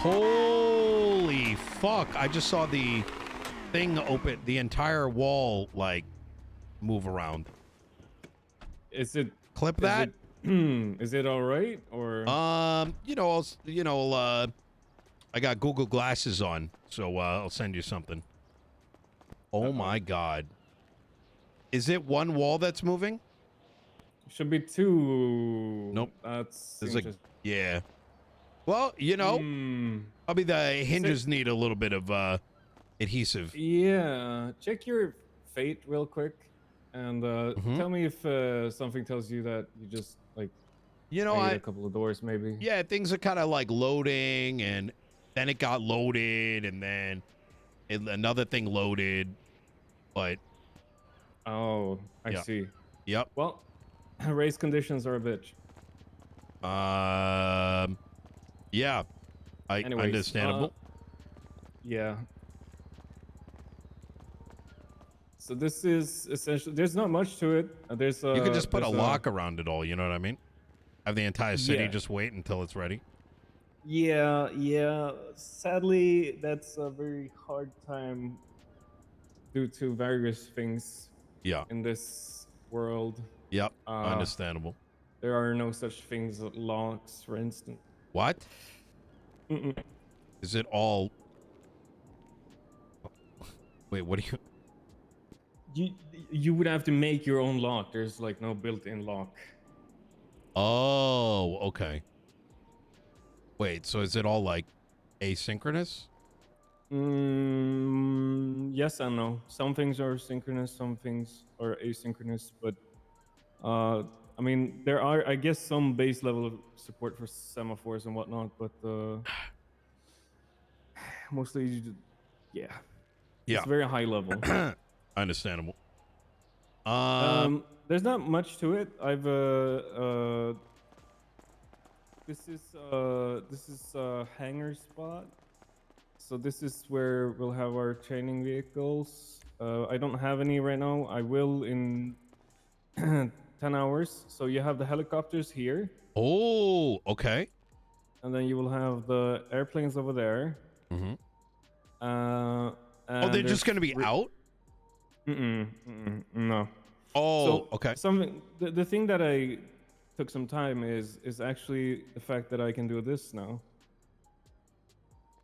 Holy fuck. I just saw the thing open, the entire wall, like, move around. Is it... Clip that? Is it all right, or... I got Google glasses on, so I'll send you something. Oh my god. Is it one wall that's moving? Should be two. Nope. That's There's interesting. yeah. Well, probably the hinges need a little bit of adhesive. Yeah, check your fate real quick, and tell me if something tells you that you just like made a couple of doors, maybe. Yeah, things are kind of like loading, and then it got loaded, and then another thing loaded, but oh, I see. Yep. Well, race conditions are a bitch. Yeah. Anyways, understandable. Yeah. So this is essentially, there's not much to it. You could just put a lock around it all, you know what I mean? Have the entire city just wait until it's ready. Yeah. Sadly, that's a very hard time due to various things in this world. Yep, understandable. There are no such things as locks, for instance. What? Is it all... Wait, what do you would have to make your own lock. There's like no built-in lock. Oh, okay. Wait, so is it all like asynchronous? Yes and no. Some things are synchronous, some things are asynchronous, but I mean, there are, I guess, some base level of support for semaphores and whatnot, but mostly, yeah. It's very high level. Understandable. There's not much to it. I've this is a hangar spot. So this is where we'll have our training vehicles. I don't have any right now. I will in 10 hours. So you have the helicopters here. Oh, okay. And then you will have the airplanes over there. Oh, they're just going to be out? No. Oh, so okay. The thing that I took some time is actually the fact that I can do this now.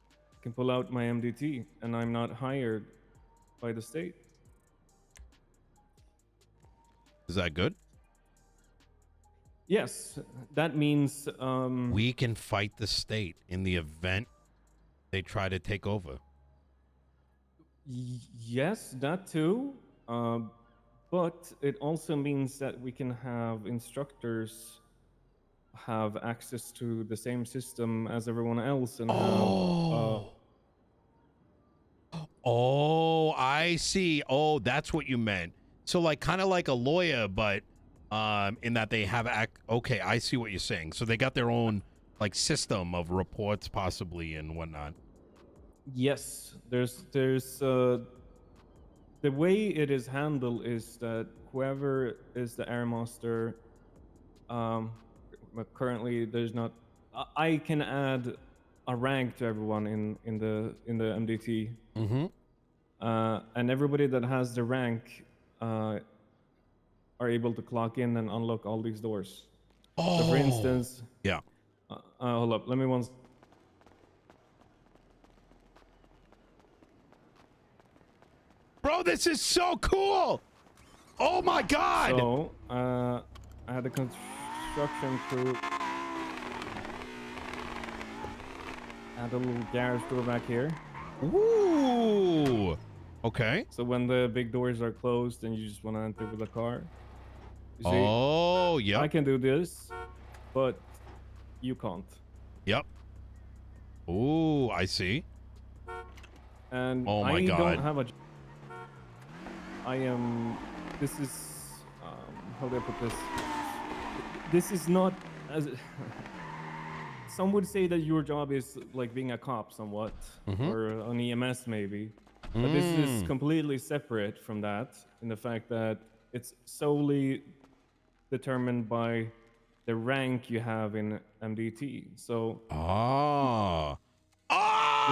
I can pull out my MDT, and I'm not hired by the state. Is that good? Yes, that means we can fight the state in the event they try to take over. Yes, that too. But it also means that we can have instructors have access to the same system as everyone else and Oh, I see. Oh, that's what you meant. So like kind of like a lawyer, but in that they have okay, I see what you're saying. So they got their own like system of reports possibly and whatnot. Yes, there's the way it is handled is that whoever is the air master, currently there's not. I can add a rank to everyone in the MDT, and everybody that has the rank are able to clock in and unlock all these doors. Oh, so for instance, yeah. Hold up, let me once. Bro, this is so cool! Oh my god! So, I had a construction crew. Add a little garage door back here. Ooh! Okay. So when the big doors are closed and you just want to enter with a car. You see, oh, yeah. I can do this, but you can't. Yep. Ooh, I see. And oh my I god. don't have a... I am... This is... how do I put this? This is not... as. Some would say that your job is like being a cop somewhat, or an EMS maybe. But this is completely separate from that, in the fact that it's solely determined by the rank you have in MDT. So...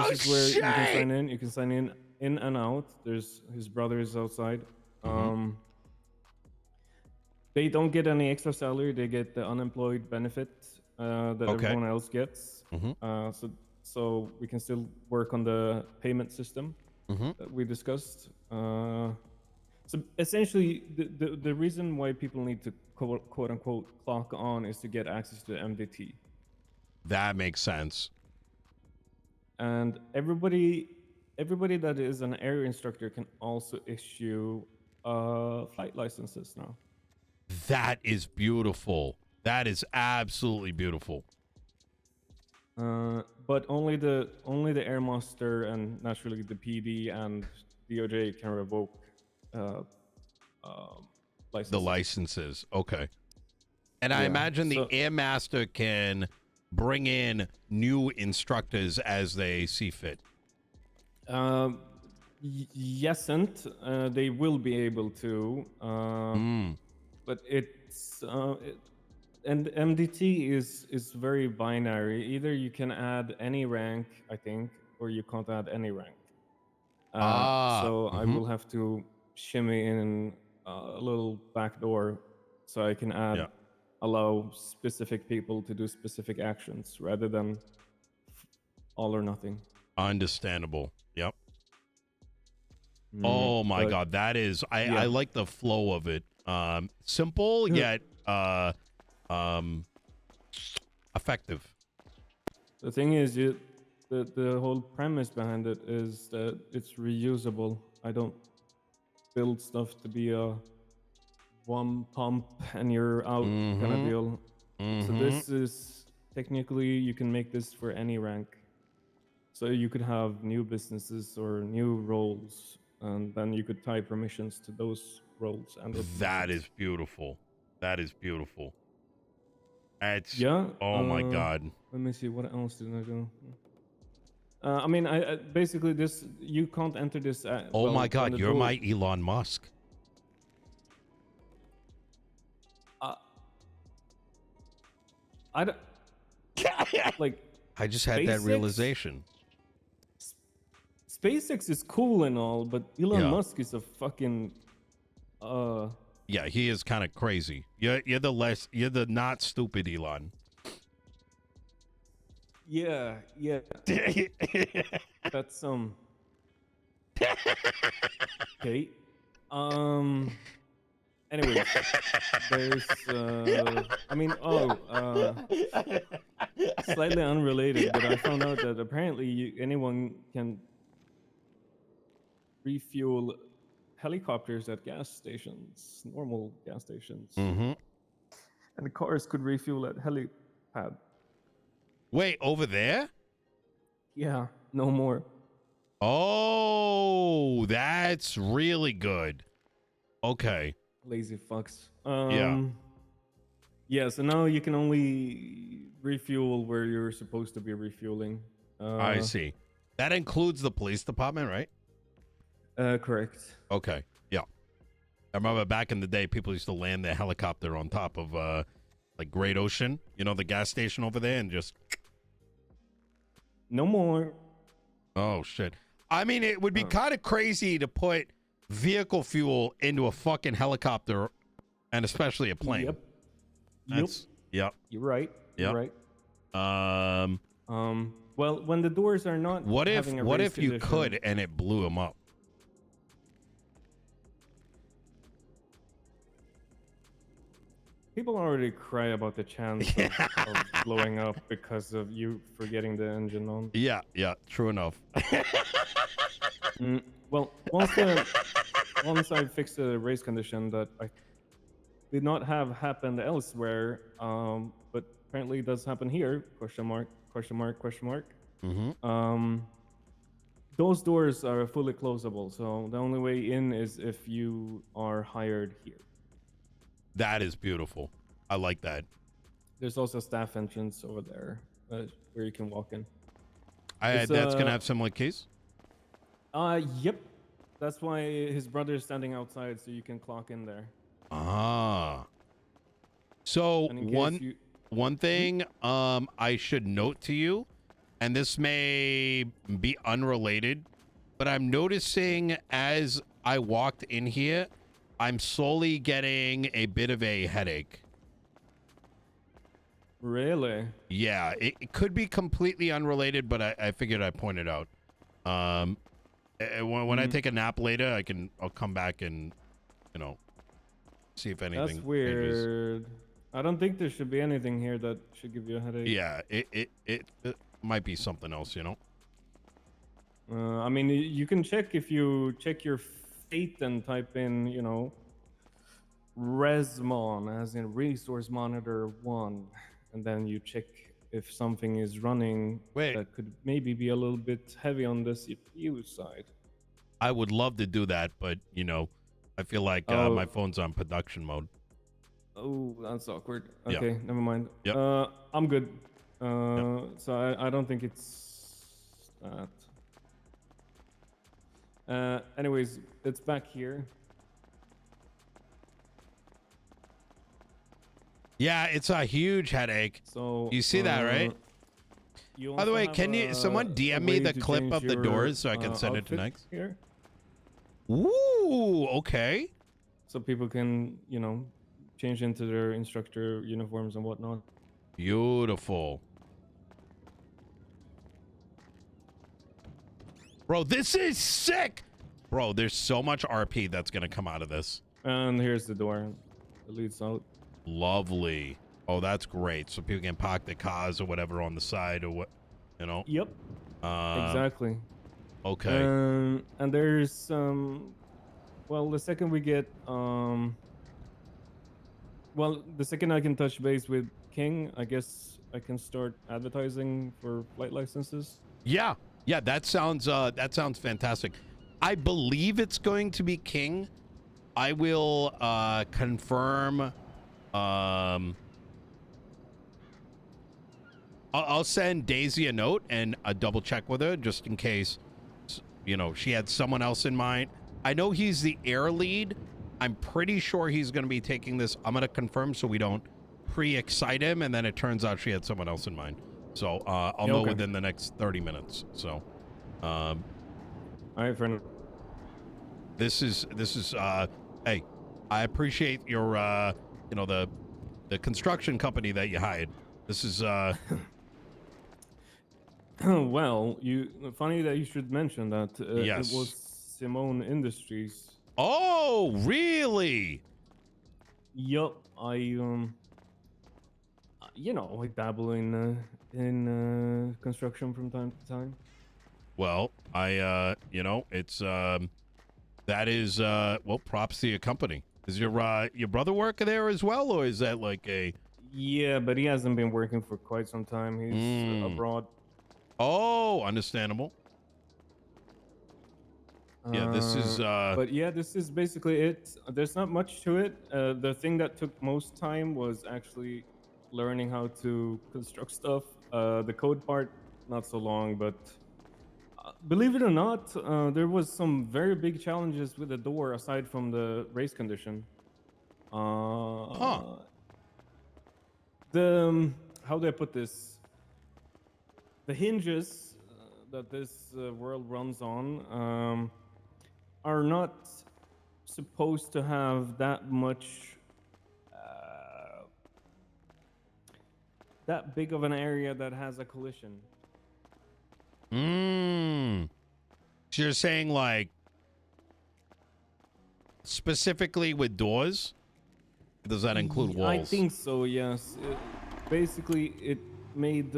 This is where you can shit! sign in. You can sign in and out. There's his brothers outside. They don't get any extra salary. They get the unemployed benefit that Okay. everyone else gets. So we can still work on the payment system that we discussed. So essentially, the reason why people need to quote unquote clock on is to get access to MDT. That makes sense. And everybody that is an air instructor can also issue flight licenses now. That is beautiful. That is absolutely beautiful. But only the air master and naturally the PD and DOJ can revoke licenses. The licenses. Okay. And I Yeah, imagine the so- air master can bring in new instructors as they see fit. Yes, and they will be able to. But it's and MDT is very binary. Either you can add any rank, I think, or you can't add any rank. So I will have to shimmy in a little back door so I can allow specific people to do specific actions rather than all or nothing. Understandable. Yep. Oh my God, that is I like the flow of it. Simple yet effective. The thing is, the whole premise behind it is that it's reusable. I don't build stuff to be a one pump and you're out kind of deal. So this is technically you can make this for any rank. So you could have new businesses or new roles, and then you could tie permissions to those roles. And That is beautiful. That is beautiful. That's Oh my God. Let me see, what else did I do? I mean, I basically this you can't enter this. Oh my God, you're my Elon Musk. I don't like. I just had that realization. SpaceX is cool and all, but Elon Musk is a fucking. Yeah, he is kind of crazy. You're the not stupid Elon. Yeah. That's okay. Anyway, there's I mean, slightly unrelated, but I found out that apparently anyone can refuel helicopters at gas stations, normal gas stations. And the cars could refuel at helipad. Wait, over there? Yeah, no more. Oh, that's really good. Okay. Lazy fucks. Yeah, so now you can only refuel where you're supposed to be refueling. I see. That includes the police department, right? Correct. Okay. Yeah. I remember back in the day, people used to land their helicopter on top of like Great Ocean, you know, the gas station over there, and just. No more. Oh shit. I mean, it would be kind of crazy to put vehicle fuel into a fucking helicopter, and especially a plane. Yep. You're right. You're right. Well, when the doors are not. What if you condition, could and it blew them up? People already cry about the chance of blowing up because of you forgetting the engine on. Yeah, true enough. Well, once I fixed the race condition that I did not have happened elsewhere, but apparently it does happen here, question mark. Those doors are fully closable, so the only way in is if you are hired here. That is beautiful. I like that. There's also a staff entrance over there where you can walk in. That's going to have similar keys? Yep. That's why his brother is standing outside, so you can clock in there. Ah. So one thing I should note to you and this may be unrelated, but I'm noticing as I walked in here, I'm slowly getting a bit of a headache. Really? Yeah, it could be completely unrelated, but I figured I'd point it out. When I take a nap later, I'll come back and, you know, see if anything That's changes. weird. I don't think there should be anything here that should give you a headache. Yeah, it might be something else, you know? I mean, you can check if you check your fate and type in, you know, Resmon, as in Resource Monitor 1, and then you check if something is running Wait. that could maybe be a little bit heavy on the CPU side. I would love to do that, but, you know, I feel like my phone's on production mode. Oh, that's awkward. Yeah. Okay, never mind. Yep. I'm good. So I don't think it's that. Anyways, it's back here. Yeah, it's a huge headache. So You see that, right? By the way, can you someone DM me the clip of the doors so I can send it to next? Here, Ooh, okay. so people can, you know, change into their instructor uniforms and whatnot. Beautiful. Bro, this is sick. Bro, there's so much RP that's going to come out of this. And here's the door that leads out. Lovely. Oh, that's great. So people can park their cars or whatever on the side or what, you know? Yep. Exactly. Okay. And there's well, the second we get well, the second I can touch base with King, I guess I can start advertising for flight licenses. Yeah. Yeah, that sounds fantastic. I believe it's going to be King. I will confirm. I'll send Daisy a note and a double check with her just in case, you know, she had someone else in mind. I know he's the air lead. I'm pretty sure he's going to be taking this. I'm going to confirm so we don't pre-excite him, and then it turns out she had someone else in mind. So I'll know within the next 30 minutes. So, all right, friend. This is hey, I appreciate your you know, the construction company that you hired. This is well, funny that you should mention that. Yes. It was Simone Industries. Oh, really? Yup. I you know, I dabble in construction from time to time. Well, I you know, it's that is well, props to your company. Is your brother working there as well, or is that like a? Yeah, but he hasn't been working for quite some time. He's abroad. Oh, understandable. Yeah, this is But yeah, this is basically it. There's not much to it. The thing that took most time was actually learning how to construct stuff. The code part, not so long, but believe it or not, there was some very big challenges with the door aside from the race condition. How do I put this? The hinges that this world runs on are not supposed to have that much, that big of an area that has a collision. So you're saying like specifically with doors? Does that include walls? I think so, yes. Basically, it made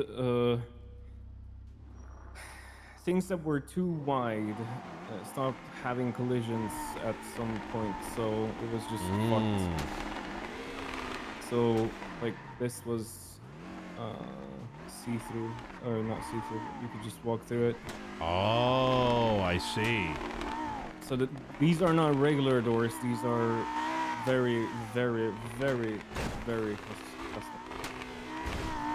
things that were too wide stopped having collisions at some point, so it was just fucked. So, like, this was see-through, or not see-through, you could just walk through it. Oh, I see. So these are not regular doors, these are very, very, very, very custom.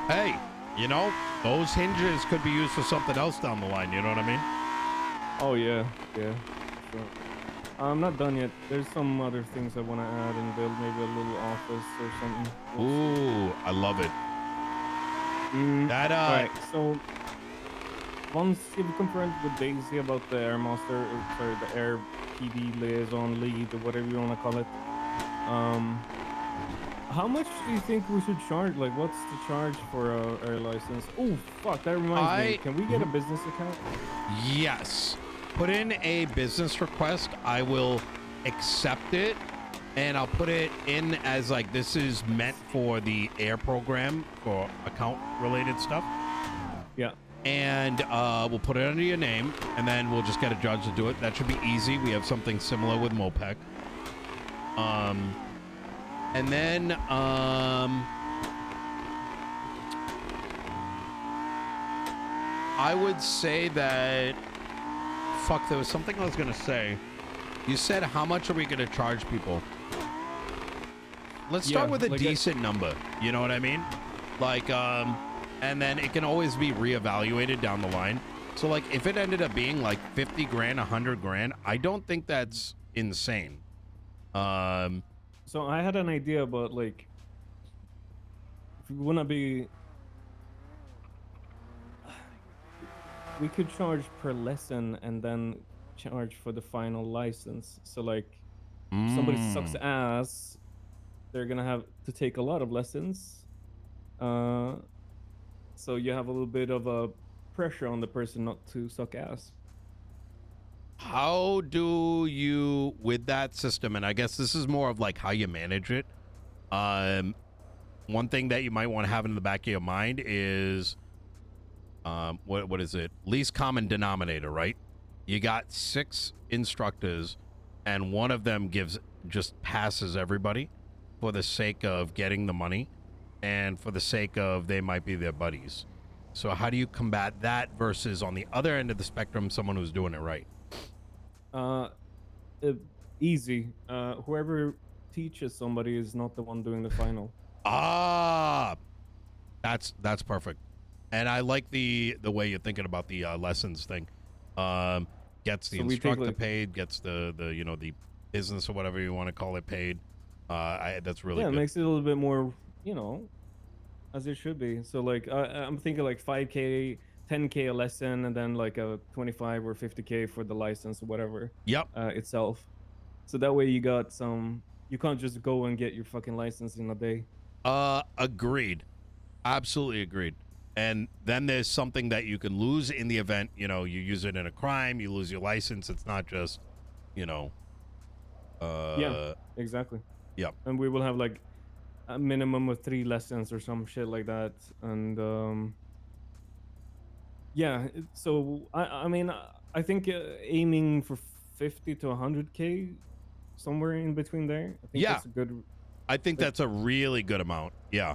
Hey, you know, those hinges could be used for something else down the line, you know what I mean? Oh yeah, sure. I'm not done yet. There's some other things I want to add and build, maybe a little office or something. Ooh, I love it. That all right, so once you've confirmed with Daisy about the air master, sorry, the air PD liaison lead or whatever you want to call it, how much do you think we should charge? Like, what's the charge for a air license? Oh, fuck, that reminds me. Can we get a business account? Yes. Put in a business request. I will accept it, and I'll put it in as like this is meant for the air program for account related stuff. Yeah. And we'll put it under your name, and then we'll just get a judge to do it. That should be easy. We have something similar with Mopec. And then I would say that fuck, there was something I was gonna say. You said how much are we gonna charge people? Let's start with a like decent number. You know what I mean? Like and then it can always be reevaluated down the line. So like if it ended up being like 50 grand, 100 grand, I don't think that's insane. So I had an idea about like if we wanna be, we could charge per lesson and then charge for the final license. So like if somebody sucks ass, they're gonna have to take a lot of lessons. So you have a little bit of a pressure on the person not to suck ass. How do you, with that system, and I guess this is more of like how you manage it. One thing that you might want to have in the back of your mind is, what is it? Least common denominator, right? You got 6 instructors, and one of them just passes everybody for the sake of getting the money, and for the sake of they might be their buddies. So how do you combat that versus on the other end of the spectrum, someone who's doing it right? Easy. Whoever teaches somebody is not the one doing the final. That's perfect. And I like the way you're thinking about the lessons thing. Gets the instructor paid, gets the you know, the business or whatever you want to call it paid. That's really good. It makes it a little bit more, you know, as it should be. So like I'm thinking like 5K, 10K a lesson, and then like a 25 or 50K for the license or whatever. Yep. Itself. So that way you got some. You can't just go and get your fucking license in a day. Agreed. Absolutely agreed. And then there's something that you can lose in the event, you know, you use it in a crime, you lose your license. It's not just, you know. Yeah, exactly. Yep. And we will have like a minimum of 3 lessons or some shit like that. And yeah, so I mean, I think aiming for 50 to 100K, somewhere in between there. I think that's a good. I think that's a really good amount. Yeah.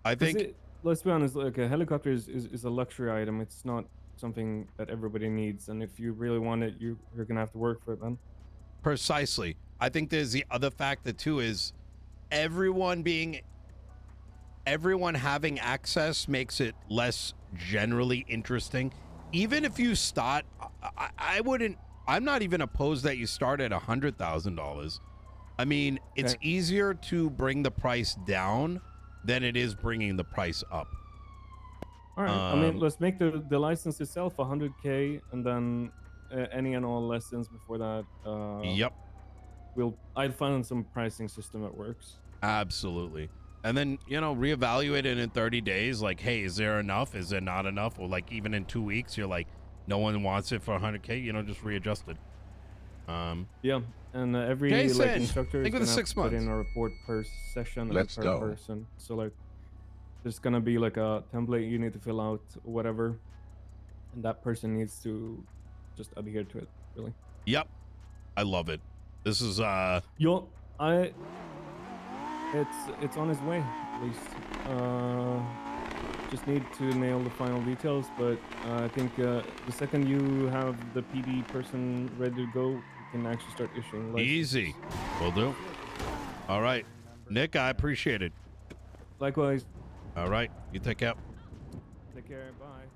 I think. Let's be honest, like a helicopter is a luxury item. It's not something that everybody needs. And if you really want it, you're going to have to work for it, man. Precisely. I think there's the other factor too is everyone having access makes it less generally interesting. Even if you start, I'm not even opposed that you start at $100,000. I mean, it's easier to bring the price down than it is bringing the price up. All right. I mean, let's make the license itself 100K, and then any and all lessons before that. Yep. I'll find some pricing system that works. Absolutely. And then, you know, reevaluate it in 30 days. Like, hey, is there enough? Is there not enough? Or like even in 2 weeks, you're like, no one wants it for 100K. You know, just readjust it. Yeah, and every like instructor is gonna have to put in a report per session and per person. So like, there's gonna be like a template you need to fill out, whatever, and that person needs to just adhere to it. Really. Yep, I love it. This is it's on its way, at least. Just need to nail the final details, but I think the second you have the PD person ready to go, you can actually start issuing licenses. Easy. Will do. All right. Nick, I appreciate it. Likewise. All right. You take care. Take care. Bye.